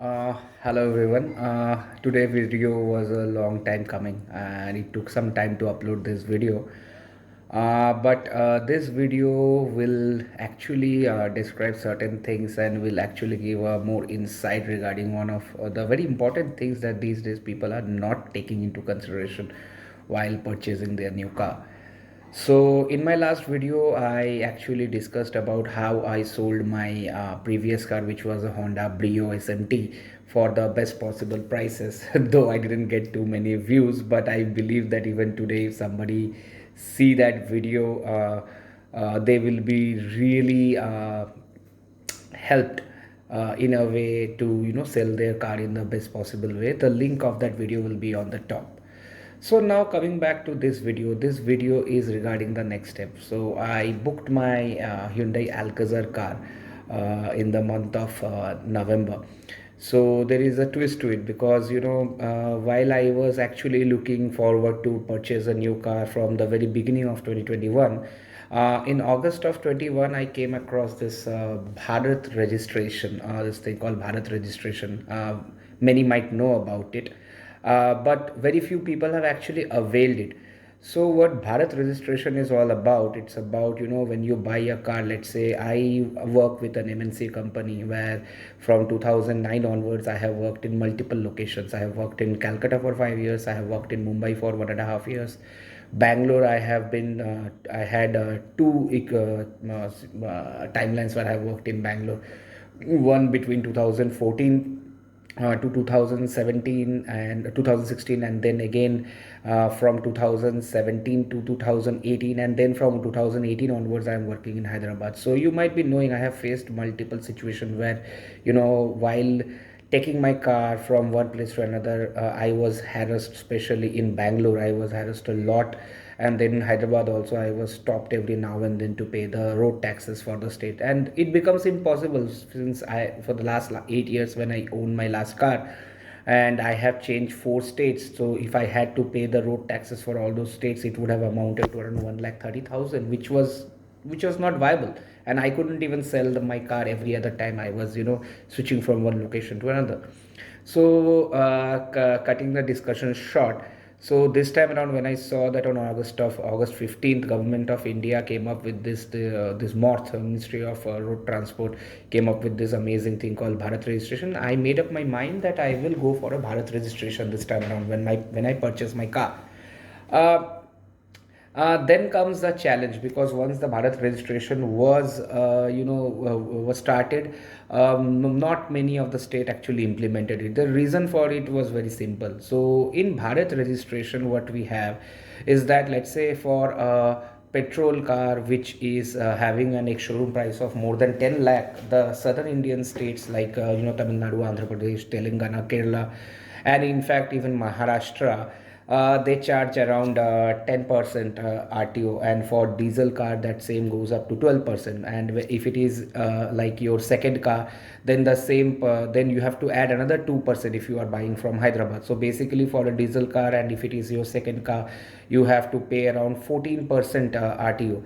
Hello everyone. Today video was a long time coming and it took some time to upload this video. But this video will actually describe certain things and will actually give a more insight regarding one of the very important things that these days people are not taking into consideration while purchasing their new car. So in my last video, I actually discussed about how I sold my previous car, which was a Honda Brio SMT, for the best possible prices. Though I didn't get too many views, but I believe that even today, if somebody see that video, they will be really helped in a way to sell their car in the best possible way. The link of that video will be on the top. So now coming back to this video is regarding the next step. So I booked my Hyundai Alcazar car in the month of November. So there is a twist to it because while I was actually looking forward to purchase a new car from the very beginning of 2021, in August of 21 I came across this Bharat registration, this thing called Bharat registration. Many might know about it, but very few people have actually availed it. So what Bharat registration is all about, it's about when you buy a car. Let's say I work with an MNC company where from 2009 onwards I have worked in multiple locations. I have worked in Calcutta for 5 years. I have worked in Mumbai for 1.5 years. Bangalore, I have been. I had two timelines where I have worked in Bangalore. One between 2014 to 2017 and 2016, and then again from 2017 to 2018, and then from 2018 onwards I am working in Hyderabad. So you might be knowing I have faced multiple situations where while taking my car from one place to another, I was harassed. Especially in Bangalore I was harassed a lot, and then in Hyderabad also I was stopped every now and then to pay the road taxes for the state, and it becomes impossible since I for the last 8 years when I owned my last car, and I have changed 4 states. So if I had to pay the road taxes for all those states, it would have amounted to around 1,30,000, which was not viable, and I couldn't even sell my car every other time I was switching from one location to another. So cutting the discussion short, so this time around when I saw that on August 15th, government of India came up with this MORTH, Ministry of Road Transport, came up with this amazing thing called Bharat registration. I made up my mind that I will go for a Bharat registration this time around when I purchase my car. uh, then comes the challenge, because once the Bharat registration was started, not many of the state actually implemented it. The reason for it was very simple. So in Bharat registration, what we have is that, let's say for a petrol car which is having an ex-showroom price of more than 10 lakh, the southern Indian states like Tamil Nadu, Andhra Pradesh, Telangana, Kerala, and in fact even Maharashtra, they charge around 10% RTO, and for diesel car that same goes up to 12%. And if it is like your second car, then then you have to add another 2% if you are buying from Hyderabad. So basically for a diesel car, and if it is your second car, you have to pay around 14% RTO.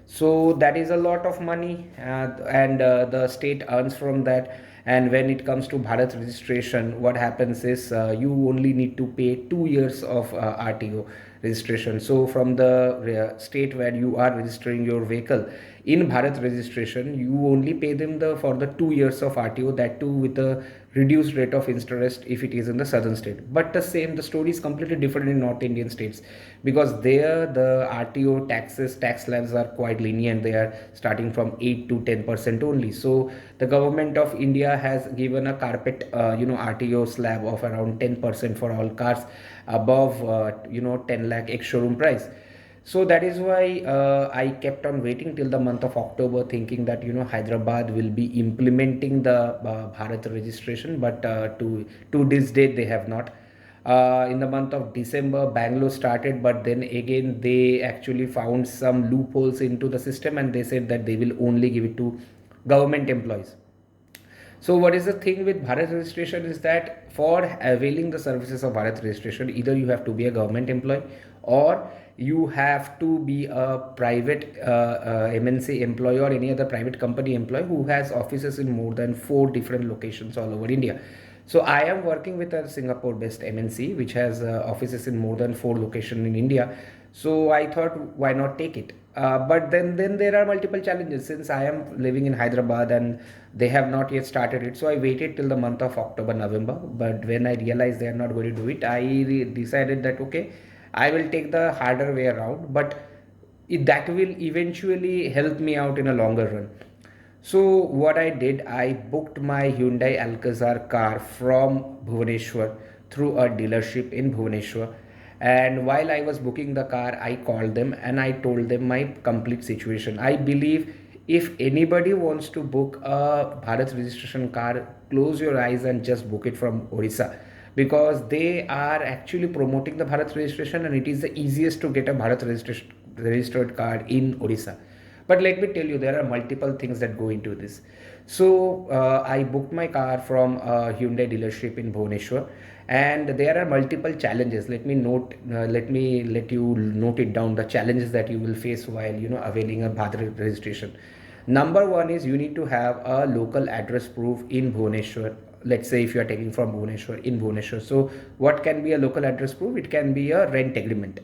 So that is a lot of money, and the state earns from that. And when it comes to Bharat registration, what happens is you only need to pay 2 years of RTO registration. So from the state where you are registering your vehicle in Bharat registration, you only pay them the for the 2 years of RTO, that too with a reduced rate of interest if it is in the southern state. But the story is completely different in North Indian states, because there the RTO tax slabs are quite lenient. They are starting from 8 to 10% only. So the government of India has given a carpet RTO slab of around 10% for all cars above 10 lakh ex showroom price. So that is why I kept on waiting till the month of October, thinking that Hyderabad will be implementing the Bharat registration, but to this date they have not. In the month of December, Bangalore started, but then again they actually found some loopholes into the system, and they said that they will only give it to government employees. So what is the thing with Bharat registration is that for availing the services of Bharat registration, either you have to be a government employee, or you have to be a private MNC employee or any other private company employee who has offices in more than four different locations all over India. So I am working with a Singapore-based MNC which has offices in more than four locations in India. So I thought, why not take it? But then there are multiple challenges since I am living in Hyderabad and they have not yet started it. So I waited till the month of October, November. But when I realized they are not going to do it, decided that okay, I will take the harder way around, but that will eventually help me out in a longer run. So what I did, I booked my Hyundai Alcazar car from Bhubaneswar through a dealership in Bhubaneswar. And while I was booking the car, I called them and I told them my complete situation. I believe if anybody wants to book a Bharat registration car, close your eyes and just book it from Orissa, because they are actually promoting the Bharat registration and it is the easiest to get a Bharat registration registered car in Orissa. But let me tell you, there are multiple things that go into this. So I booked my car from a Hyundai dealership in Bhubaneswar, and there are multiple challenges. Let me let you note it down. The challenges that you will face while availing a Bharat registration. Number one is you need to have a local address proof in Bhubaneswar. Let's say if you are taking from Bhubaneswar in Bhubaneswar. So what can be a local address proof? It can be a rent agreement,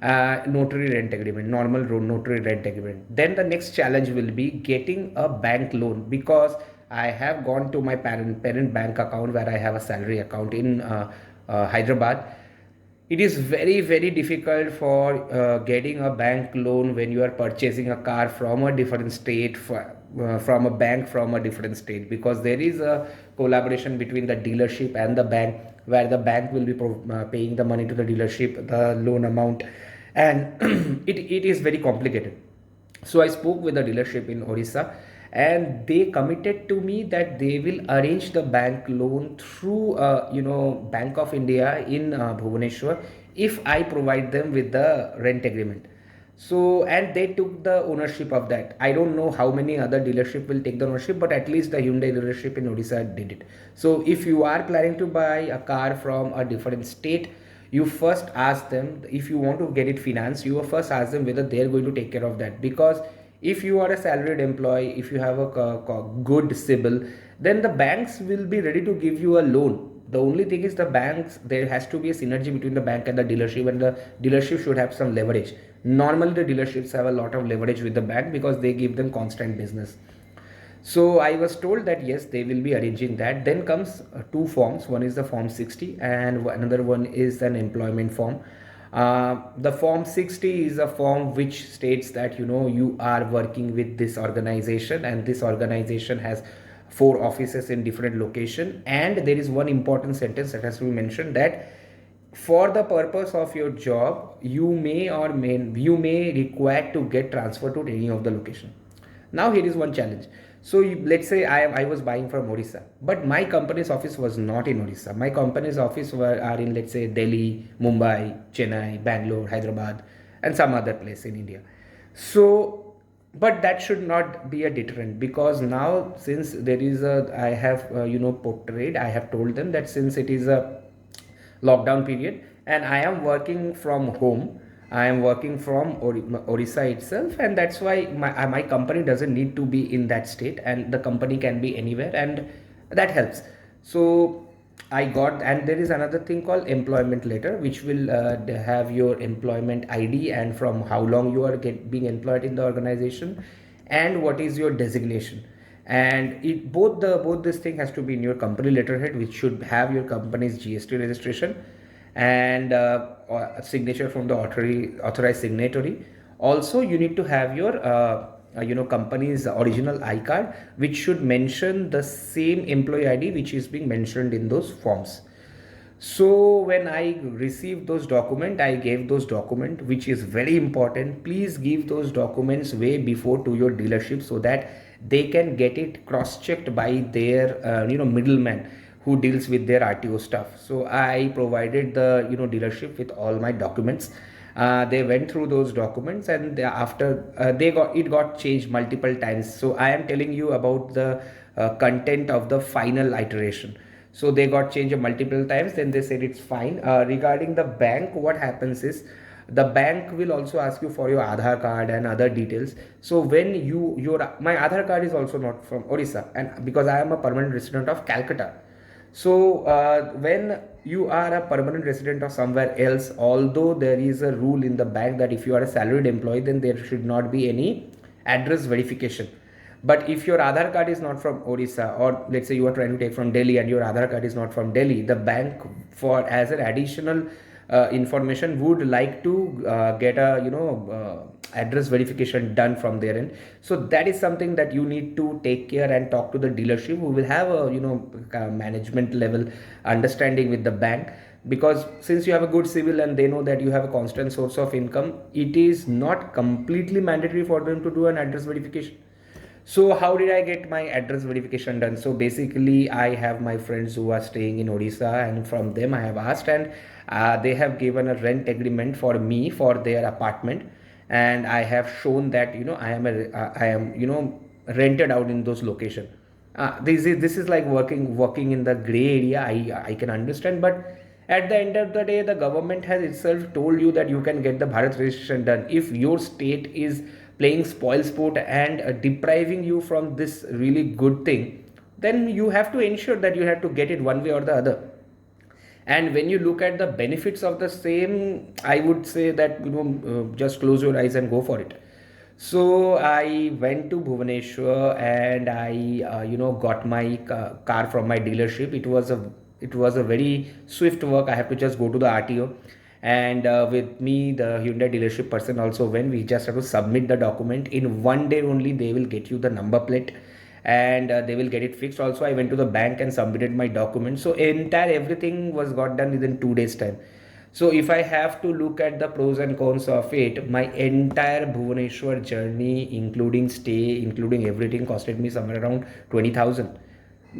notary rent agreement, normal notary rent agreement. Then the next challenge will be getting a bank loan, because I have gone to my parent bank account where I have a salary account in Hyderabad. It is very difficult for getting a bank loan when you are purchasing a car from a different state, from a bank from a different state, because there is a collaboration between the dealership and the bank, where the bank will be paying the money to the dealership, the loan amount, and it is very complicated. So I spoke with the dealership in Orissa, and they committed to me that they will arrange the bank loan through Bank of India in Bhubaneswar if I provide them with the rent agreement. So and they took the ownership of that. I don't know how many other dealership will take the ownership, but at least the Hyundai dealership in Odisha did it. So if you are planning to buy a car from a different state, you first ask them, if you want to get it financed, you first ask them whether they are going to take care of that. Because if you are a salaried employee, if you have a good CIBIL, then the banks will be ready to give you a loan. The only thing is the banks, there has to be a synergy between the bank and the dealership, and the dealership should have some leverage. Normally the dealerships have a lot of leverage with the bank because they give them constant business. So I was told that yes, they will be arranging that. Then comes two forms. One is the form 60 and another one is an employment form. The form 60 is a form which states that you are working with this organization, and this organization has four offices in different location, and there is one important sentence that has to be mentioned, that for the purpose of your job you may require to get transferred to any of the location. Now here is one challenge. So let's say I was buying from Orissa, but my company's office was not in Orissa. My company's office are in, let's say, Delhi, Mumbai, Chennai, Bangalore, Hyderabad, and some other place in India. So, but that should not be a deterrent, because now since there is a, I have portrayed, I have told them that since it is a lockdown period and I am working from home, I am working from Orissa itself, and that's why my company doesn't need to be in that state, and the company can be anywhere, and that helps. So I got, and there is another thing called employment letter, which will have your employment ID and from how long you are being employed in the organization, and what is your designation. And both this thing has to be in your company letterhead, which should have your company's GST registration and a signature from the authorized signatory. Also you need to have your company's original iCard, which should mention the same employee ID which is being mentioned in those forms. So when I received those documents, I gave those documents, which is very important. Please give those documents way before to your dealership, so that they can get it cross-checked by their middleman who deals with their RTO stuff. So I provided the dealership with all my documents. They went through those documents, and after it got changed multiple times. So I am telling you about the content of the final iteration. So they got changed multiple times, then they said it's fine. Regarding the bank, what happens is The bank will also ask you for your Aadhaar card and other details. So when your my Aadhaar card is also not from Orissa, and because I am a permanent resident of Calcutta. So when you are a permanent resident of somewhere else, although there is a rule in the bank that if you are a salaried employee, then there should not be any address verification. But if your Aadhaar card is not from Orissa, or let's say you are trying to take from Delhi and your Aadhaar card is not from Delhi, the bank, for as an additional information, would like to get a address verification done from their end. So that is something that you need to take care and talk to the dealership, who will have a management level understanding with the bank. Because since you have a good civil and they know that you have a constant source of income, it is not completely mandatory for them to do an address verification. So how did I get my address verification done? So basically, I have my friends who are staying in Odisha, and from them I have asked, and they have given a rent agreement for me for their apartment, and I have shown that I am rented out in those locations. This is like working in the gray area. I can understand, but at the end of the day, the government has itself told you that you can get the Bharat registration done. If your state is playing spoil sport and depriving you from this really good thing, then you have to ensure that you have to get it one way or the other. And when you look at the benefits of the same, I would say that just close your eyes and go for it. So I went to Bhubaneswar, and I got my car from my dealership. It was a very swift work. I have to just go to the RTO, and with me the Hyundai dealership person also, when we just have to submit the document in one day only, they will get you the number plate, and they will get it fixed. Also, I went to the bank and submitted my documents, so entire everything was got done within 2 days time. So if I have to look at the pros and cons of it, my entire Bhubaneswar journey, including stay, including everything, costed me somewhere around 20,000,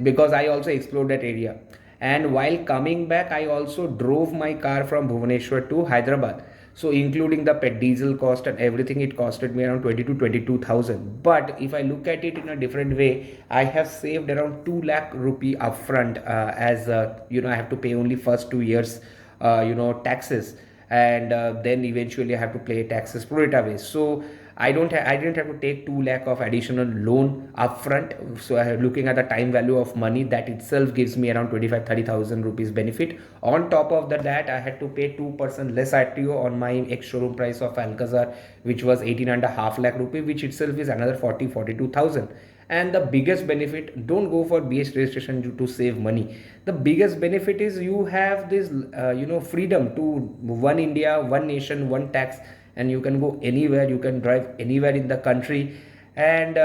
because I also explored that area. And while coming back, I also drove my car from Bhubaneswar to Hyderabad. So including the pet diesel cost and everything, it costed me around 20 to 22,000. But if I look at it in a different way, I have saved around 2 lakh rupee upfront, as I have to pay only first 2 years taxes, and then eventually I have to pay taxes pro rata base. So I didn't have to take 2 lakh of additional loan upfront. So looking at the time value of money, that itself gives me around 25-30,000 rupees benefit. On top of that, I had to pay 2% less RTO on my ex showroom price of Alcazar, which was 18.5 lakh rupee, which itself is another 42,000. And the biggest benefit, don't go for BS registration to save money. The biggest benefit is you have this freedom to one India, one nation, one tax, and you can go anywhere, you can drive anywhere in the country, and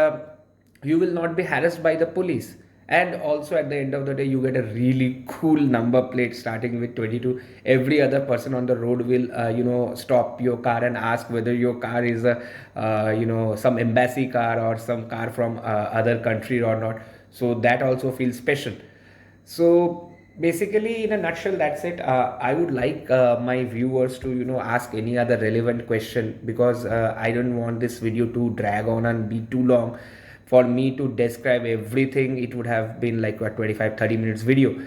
you will not be harassed by the police. And also at the end of the day, you get a really cool number plate starting with 22. Every other person on the road will stop your car and ask whether your car is a some embassy car or some car from other country or not. So that also feels special. So basically, in a nutshell, that's it. I would like my viewers to ask any other relevant question, because I don't want this video to drag on and be too long. For me to describe everything, it would have been like a 25-30 minutes video.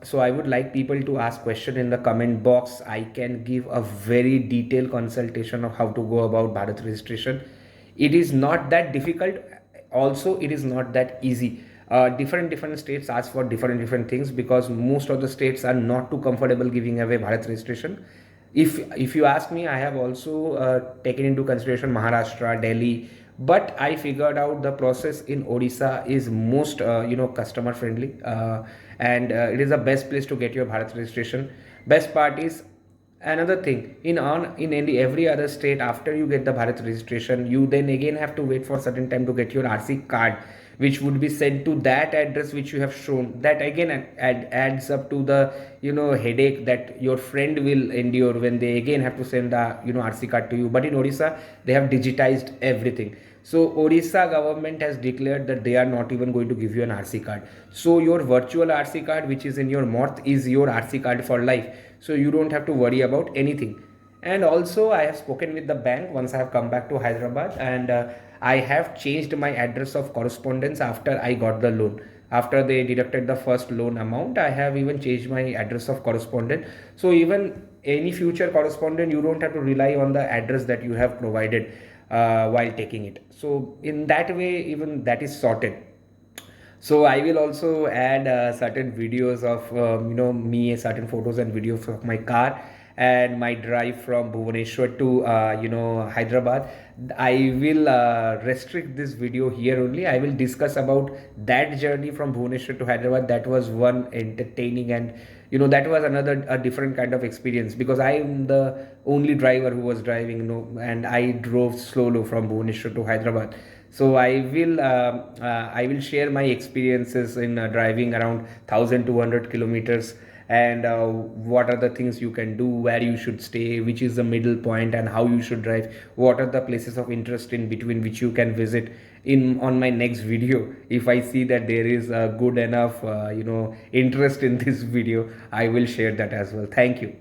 So I would like people to ask question in the comment box. I can give a very detailed consultation of how to go about Bharat registration. It is not that difficult. Also, it is not that easy. Different states ask for different things, because most of the states are not too comfortable giving away Bharat registration. If you ask me, I have also taken into consideration Maharashtra, Delhi, but I figured out the process in Odisha is most customer friendly, and it is the best place to get your Bharat registration. Best part is, another thing, in India, every other state, after you get the Bharat registration, you then again have to wait for certain time to get your RC card, which would be sent to that address which you have shown. That again adds up to the headache that your friend will endure when they again have to send the RC card to you. But in Odisha, they have digitized everything. So Odisha government has declared that they are not even going to give you an RC card. So your virtual RC card, which is in your mouth, is your RC card for life. So you don't have to worry about anything. And also, I have spoken with the bank once I have come back to Hyderabad, and I have changed my address of correspondence after I got the loan. After they deducted the first loan amount, I have even changed my address of correspondent. So even any future correspondent, you don't have to rely on the address that you have provided while taking it. So in that way, even that is sorted. So I will also add certain videos of me, certain photos and videos of my car and my drive from Bhubaneswar to Hyderabad. I will restrict this video here only. I will discuss about that journey from Bhubaneswar to Hyderabad. That was one entertaining, and that was another a different kind of experience, because I am the only driver who was driving, and I drove slowly from Bhubaneswar to Hyderabad. So I will share my experiences in driving around 1,200 kilometers, and what are the things you can do, where you should stay, which is the middle point, and how you should drive, what are the places of interest in between which you can visit in on my next video. If I see that there is a good enough interest in this video, I will share that as well. Thank you.